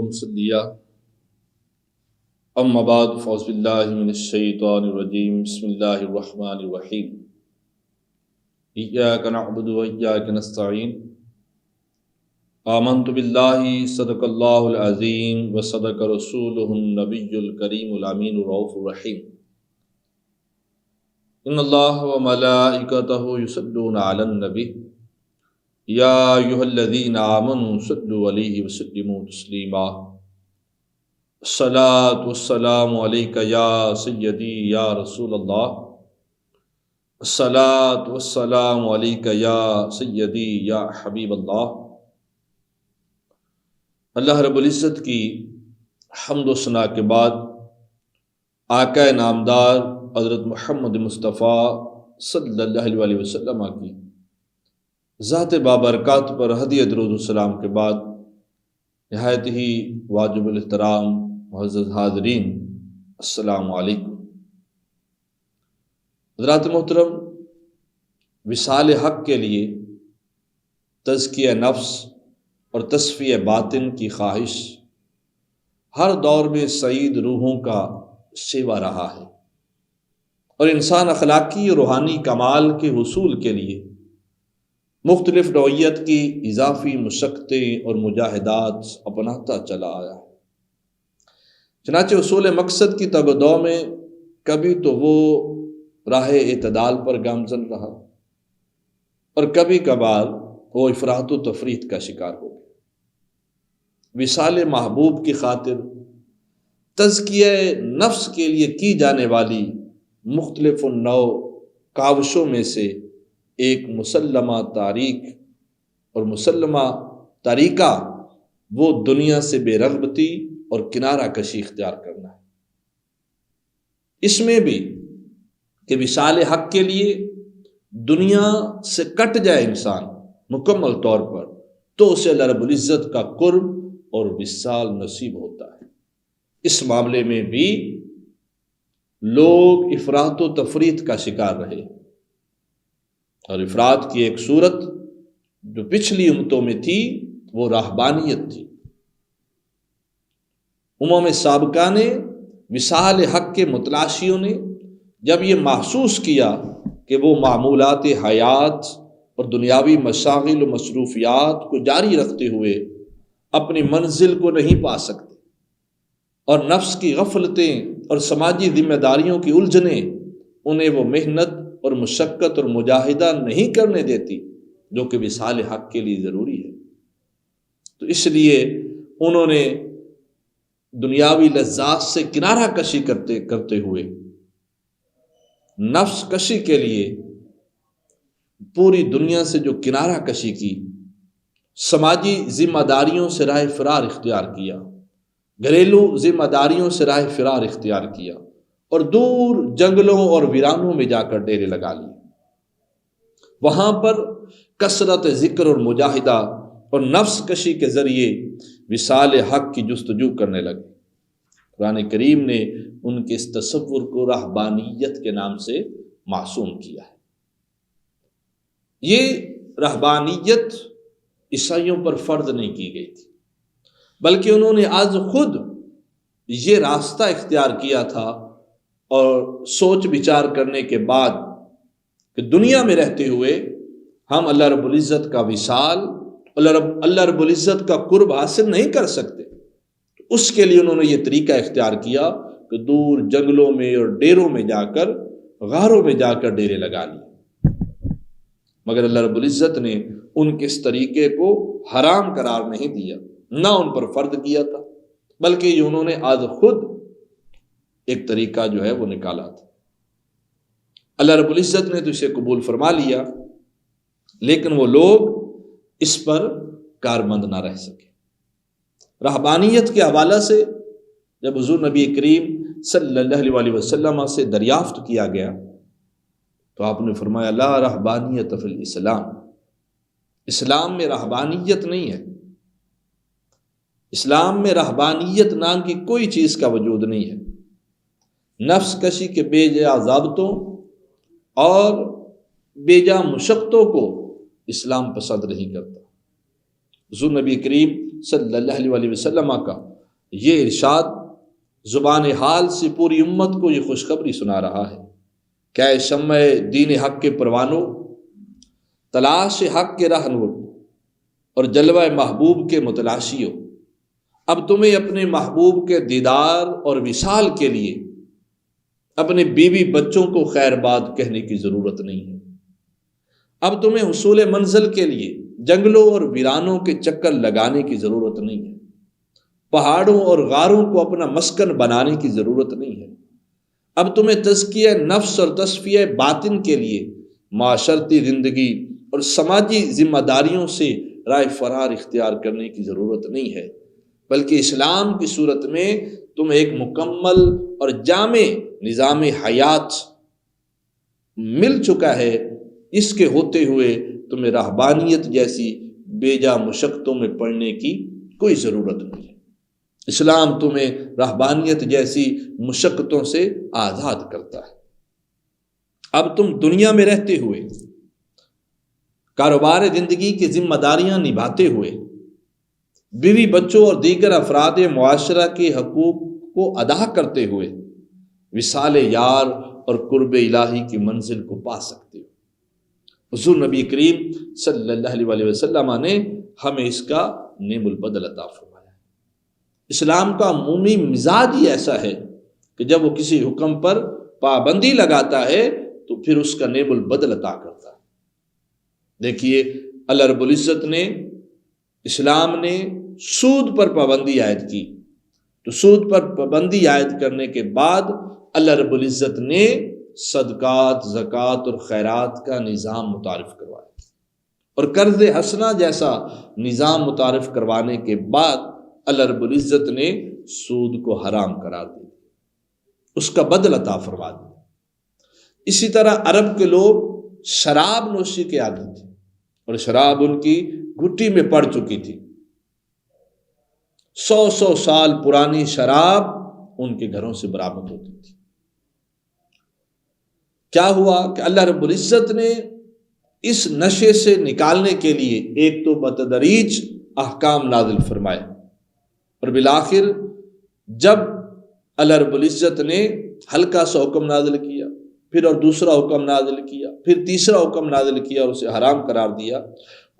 مصليا اما بعد فاعوذ باللہ من الشیطان الرجیم بسم اللہ الرحمن الرحیم ایاک نعبد و ایاک نستعین آمنت باللہ صدق اللہ العظیم و صدق رسولہ النبی الکریم الامین الرؤوف الرحیم ان اللہ و ملائکتہ یصلون علی النبی یا ایھا الذین آمنوا صلوا علیہ وسلموا تسلیما الصلاۃ والسلام علیک یا سیدی یا رسول اللہ الصلاۃ والسلام علیک یا سیدی یا حبیب اللہ۔ اللہ رب العزت کی حمد و ثنا کے بعد آقا نامدار حضرت محمد مصطفیٰ صلی اللہ علیہ وسلم کی ذات بابرکات پر ہدیہ درود السلام کے بعد نہایت ہی واجب الاحترام معزز حاضرین، السلام علیکم۔ حضرات محترم، وصال حق کے لیے تزکیہ نفس اور تصفیہ باطن کی خواہش ہر دور میں سعید روحوں کا شیوا رہا ہے، اور انسان اخلاقی اور روحانی کمال کے حصول کے لیے مختلف نوعیت کی اضافی مشقتیں اور مجاہدات اپناتا چلا آیا ہے۔ چنانچہ اصول مقصد کی تگ و دو میں کبھی تو وہ راہ اعتدال پر گامزن رہا اور کبھی کبھار وہ افراط و تفریط کا شکار ہو گیا۔ وصال محبوب کی خاطر تزکیہ نفس کے لیے کی جانے والی مختلف النوع کاوشوں میں سے ایک مسلمہ تاریخ اور مسلمہ طریقہ وہ دنیا سے بے رغبتی اور کنارہ کشی اختیار کرنا ہے۔ اس میں بھی کہ وصال حق کے لیے دنیا سے کٹ جائے انسان مکمل طور پر تو اسے اللہ رب العزت کا قرب اور وصال نصیب ہوتا ہے۔ اس معاملے میں بھی لوگ افراط و تفریط کا شکار رہے، اور افراط کی ایک صورت جو پچھلی امتوں میں تھی وہ راہبانیت تھی۔ امم سابقہ نے وصال حق کے متلاشیوں نے جب یہ محسوس کیا کہ وہ معمولات حیات اور دنیاوی مشاغل و مصروفیات کو جاری رکھتے ہوئے اپنی منزل کو نہیں پا سکتے، اور نفس کی غفلتیں اور سماجی ذمہ داریوں کی الجھنیں انہیں وہ محنت اور مشقت اور مجاہدہ نہیں کرنے دیتی جو کہ وصال حق کے لیے ضروری ہے، تو اس لیے انہوں نے دنیاوی لذات سے کنارہ کشی کرتے ہوئے نفس کشی کے لیے پوری دنیا سے جو کنارہ کشی کی، سماجی ذمہ داریوں سے راہ فرار اختیار کیا، گھریلو ذمہ داریوں سے راہ فرار اختیار کیا، اور دور جنگلوں اور ویرانوں میں جا کر ڈیرے لگا لیے۔ وہاں پر کثرت ذکر اور مجاہدہ اور نفس کشی کے ذریعے وصال حق کی جستجو کرنے لگے۔ قرآن کریم نے ان کے اس تصور کو رہبانیت کے نام سے معصوم کیا ہے۔ یہ رہبانیت عیسائیوں پر فرض نہیں کی گئی تھی، بلکہ انہوں نے آج خود یہ راستہ اختیار کیا تھا، اور سوچ بچار کرنے کے بعد کہ دنیا میں رہتے ہوئے ہم اللہ رب العزت کا وصال، اللہ رب العزت کا قرب حاصل نہیں کر سکتے، اس کے لیے انہوں نے یہ طریقہ اختیار کیا کہ دور جنگلوں میں اور ڈیروں میں جا کر، غاروں میں جا کر ڈیرے لگا لیے۔ مگر اللہ رب العزت نے ان کے اس طریقے کو حرام قرار نہیں دیا، نہ ان پر فرض کیا تھا، بلکہ یہ انہوں نے آج خود ایک طریقہ جو ہے وہ نکالا تھا۔ اللہ رب العزت نے تو اسے قبول فرما لیا، لیکن وہ لوگ اس پر کارمند نہ رہ سکے۔ رہبانیت کے حوالے سے جب حضور نبی کریم صلی اللہ علیہ وسلم سے دریافت کیا گیا تو آپ نے فرمایا لا رہبانیت فی الاسلام، اسلام میں رہبانیت نہیں ہے، اسلام میں رہبانیت نام کی کوئی چیز کا وجود نہیں ہے۔ نفس کشی کے بے جا ضابطوں اور بے جا مشقتوں کو اسلام پسند نہیں کرتا۔ حضور نبی کریم صلی اللہ علیہ وسلم کا یہ ارشاد زبان حال سے پوری امت کو یہ خوشخبری سنا رہا ہے کہ اے شمع دین حق کے پروانوں، تلاش حق کے رہنور اور جلوہ محبوب کے متلاشیوں، اب تمہیں اپنے محبوب کے دیدار اور وصال کے لیے اپنے بیوی بچوں کو خیر باد کہنے کی ضرورت نہیں ہے۔ اب تمہیں حصول منزل کے لیے جنگلوں اور ویرانوں کے چکر لگانے کی ضرورت نہیں ہے، پہاڑوں اور غاروں کو اپنا مسکن بنانے کی ضرورت نہیں ہے۔ اب تمہیں تزکیہ نفس اور تصفیہ باطن کے لیے معاشرتی زندگی اور سماجی ذمہ داریوں سے رائے فرار اختیار کرنے کی ضرورت نہیں ہے، بلکہ اسلام کی صورت میں تم ایک مکمل اور جامع نظام حیات مل چکا ہے، اس کے ہوتے ہوئے تمہیں رہبانیت جیسی بیجا مشقتوں میں پڑنے کی کوئی ضرورت نہیں ہے۔ اسلام تمہیں رہبانیت جیسی مشقتوں سے آزاد کرتا ہے۔ اب تم دنیا میں رہتے ہوئے، کاروبار زندگی کی ذمہ داریاں نبھاتے ہوئے، بیوی بچوں اور دیگر افراد معاشرہ کے حقوق کو ادا کرتے ہوئے وصال یار اور قرب الہی کی منزل کو پا سکتے ہو۔ حضور نبی کریم صلی اللہ علیہ وسلم نے ہمیں اس کا نعم البدل عطا فرمایا۔ اسلام کا عمومی مزاج ہی ایسا ہے کہ جب وہ کسی حکم پر پابندی لگاتا ہے تو پھر اس کا نعم البدل عطا کرتا ہے۔ دیکھیے، اللہ رب العزت نے، اسلام نے سود پر پابندی عائد کی، تو سود پر پابندی عائد کرنے کے بعد اللہ رب العزت نے صدقات، زکوٰۃ اور خیرات کا نظام متعارف کروایا، اور قرض حسنہ جیسا نظام متعارف کروانے کے بعد اللہ رب العزت نے سود کو حرام قرار دیا، اس کا بدل عطا فرما دیا۔ اسی طرح عرب کے لوگ شراب نوشی کے عادی تھے، اور شراب ان کی گھٹی میں پڑ چکی تھی۔ 100 سال پرانی شراب ان کے گھروں سے برآمد ہوتی تھی۔ کیا ہوا کہ اللہ رب العزت نے اس نشے سے نکالنے کے لیے ایک تو بتدریج احکام نازل فرمائے، اور بالآخر جب اللہ رب العزت نے ہلکا سا حکم نازل کیا، پھر اور دوسرا حکم نازل کیا، پھر تیسرا حکم نازل کیا اور اسے حرام قرار دیا،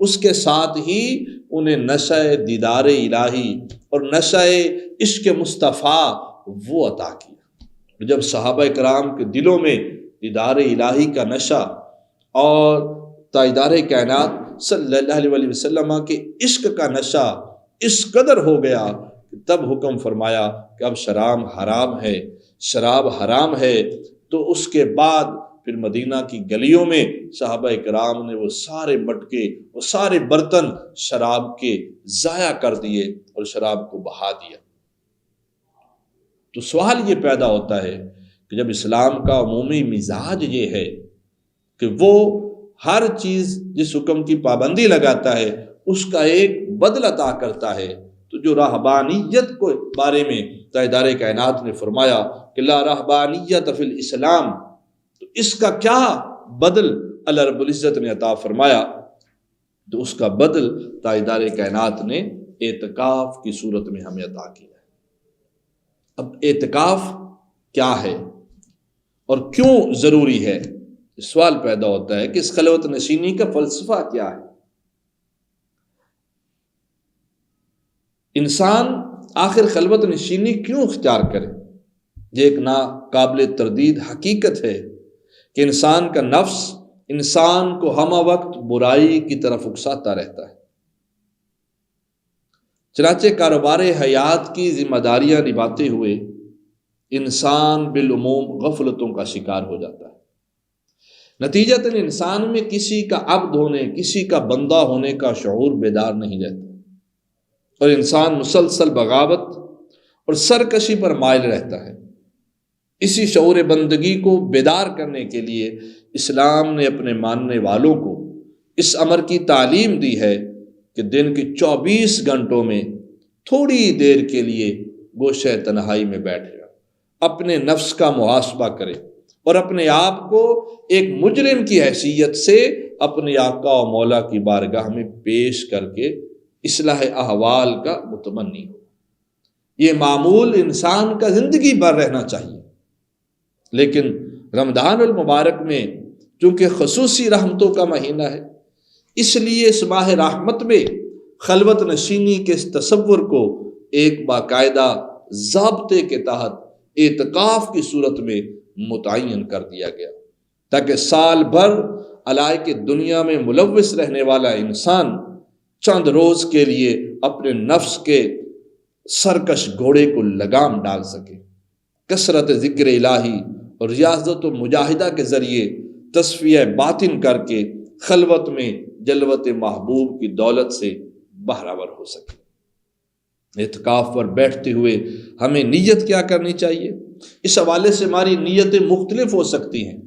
اس کے ساتھ ہی انہیں نشہ دیدار الہی اور نشہ عشق مصطفیٰ وہ عطا کیا۔ جب صحابہ کرام کے دلوں میں دیدار الہی کا نشہ اور تاجدار کائنات صلی اللہ علیہ وسلم کے عشق کا نشہ اس قدر ہو گیا کہ تب حکم فرمایا کہ اب شراب حرام ہے۔ تو اس کے بعد پھر مدینہ کی گلیوں میں صحابہ کرام نے وہ سارے مٹکے، وہ سارے برتن شراب کے ضائع کر دیے اور شراب کو بہا دیا۔ تو سوال یہ پیدا ہوتا ہے کہ جب اسلام کا عمومی مزاج یہ ہے کہ وہ ہر چیز جس حکم کی پابندی لگاتا ہے اس کا ایک بدل عطا کرتا ہے، تو جو رہبانیت کو بارے میں تاجدار کائنات نے فرمایا کہ لا رہبانیت فی الاسلام، تو اس کا کیا بدل اللہ رب العزت نے عطا فرمایا؟ تو اس کا بدل تاجدار کائنات نے اعتکاف کی صورت میں ہمیں عطا کیا ہے۔ اب اعتکاف کیا ہے اور کیوں ضروری ہے؟ سوال پیدا ہوتا ہے کہ اس خلوت نشینی کا فلسفہ کیا ہے؟ انسان آخر خلوت نشینی کیوں اختیار کرے؟ یہ ایک ناقابل تردید حقیقت ہے کہ انسان کا نفس انسان کو ہمہ وقت برائی کی طرف اکساتا رہتا ہے۔ چنانچہ کاروبار حیات کی ذمہ داریاں نبھاتے ہوئے انسان بالعموم غفلتوں کا شکار ہو جاتا ہے۔ نتیجتاً انسان میں کسی کا عبد ہونے، کسی کا بندہ ہونے کا شعور بیدار نہیں رہتا، اور انسان مسلسل بغاوت اور سرکشی پر مائل رہتا ہے۔ اسی شعور بندگی کو بیدار کرنے کے لیے اسلام نے اپنے ماننے والوں کو اس امر کی تعلیم دی ہے کہ دن کی 24 گھنٹوں میں تھوڑی دیر کے لیے گوشہ تنہائی میں بیٹھ جائے، اپنے نفس کا محاسبہ کرے اور اپنے آپ کو ایک مجرم کی حیثیت سے اپنے آقا و مولا کی بارگاہ میں پیش کر کے اصلاح احوال کا متمنی ہو۔ یہ معمول انسان کا زندگی بھر رہنا چاہیے۔ لیکن رمضان المبارک میں چونکہ خصوصی رحمتوں کا مہینہ ہے، اس لیے اس ماہ رحمت میں خلوت نشینی کے اس تصور کو ایک باقاعدہ ضابطے کے تحت اعتکاف کی صورت میں متعین کر دیا گیا، تاکہ سال بھر علائق دنیا میں ملوث رہنے والا انسان چند روز کے لیے اپنے نفس کے سرکش گھوڑے کو لگام ڈال سکے۔ کثرت ذکر الہی اور ریاضت و مجاہدہ کے ذریعے تصفیہ باطن کر کے خلوت میں جلوت محبوب کی دولت سے بہرہور ہو سکے۔ اعتکاف پر بیٹھتے ہوئے ہمیں نیت کیا کرنی چاہیے؟ اس حوالے سے ہماری نیتیں مختلف ہو سکتی ہیں۔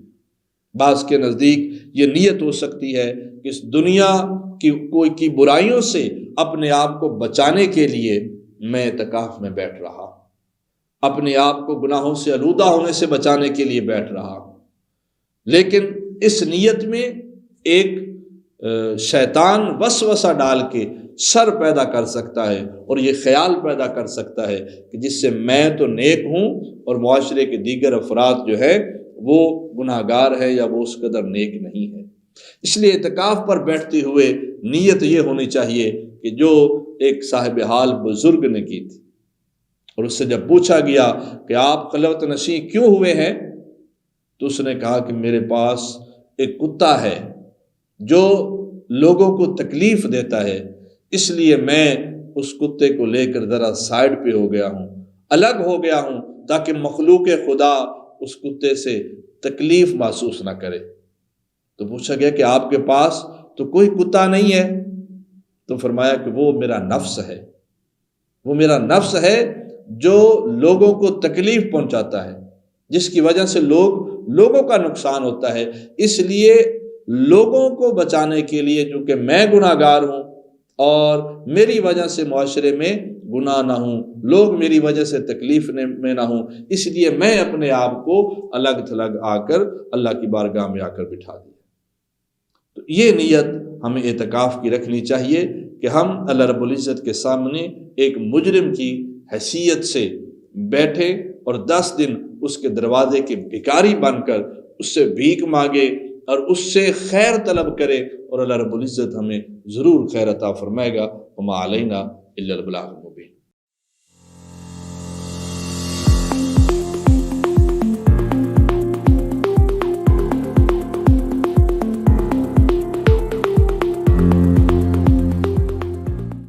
بعض کے نزدیک یہ نیت ہو سکتی ہے کہ اس دنیا کی برائیوں سے اپنے آپ کو بچانے کے لیے میں اعتکاف میں بیٹھ رہا ہوں، اپنے آپ کو گناہوں سے آلودہ ہونے سے بچانے کے لیے بیٹھ رہا ہوں۔ لیکن اس نیت میں ایک شیطان وسوسہ ڈال کے شر پیدا کر سکتا ہے، اور یہ خیال پیدا کر سکتا ہے کہ جس سے میں تو نیک ہوں اور معاشرے کے دیگر افراد جو ہے وہ گناہ گار ہے یا وہ اس قدر نیک نہیں ہے۔ اس لیے اعتکاف پر بیٹھتے ہوئے نیت یہ ہونی چاہیے کہ جو ایک صاحب حال بزرگ نے کی تھی، اور اس سے جب پوچھا گیا کہ آپ خلوت نشین کیوں ہوئے ہیں، تو اس نے کہا کہ میرے پاس ایک کتا ہے جو لوگوں کو تکلیف دیتا ہے، اس لیے میں اس کتے کو لے کر ذرا سائڈ پہ ہو گیا ہوں، الگ ہو گیا ہوں، تاکہ مخلوق خدا اس کتے سے تکلیف محسوس نہ کرے۔ تو پوچھا گیا کہ آپ کے پاس تو کوئی کتا نہیں ہے؟ تو فرمایا کہ وہ میرا نفس ہے، وہ میرا نفس ہے جو لوگوں کو تکلیف پہنچاتا ہے، جس کی وجہ سے لوگوں کا نقصان ہوتا ہے۔ اس لیے لوگوں کو بچانے کے لیے، چونکہ میں گناہ گار ہوں اور میری وجہ سے معاشرے میں گناہ نہ ہوں، لوگ میری وجہ سے تکلیف میں نہ ہوں، اس لیے میں اپنے آپ کو الگ تھلگ آ کر اللہ کی بارگاہ میں آ کر بٹھا دیا۔ تو یہ نیت ہمیں اعتکاف کی رکھنی چاہیے کہ ہم اللہ رب العزت کے سامنے ایک مجرم کی حیثیت سے بیٹھے اور 10 دن اس کے دروازے کے بھکاری بن کر اس سے بھیک مانگے اور اس سے خیر طلب کرے، اور اللہ رب العزت ہمیں ضرور خیر عطا فرمائے گا۔ وما علینا الا البلاغ۔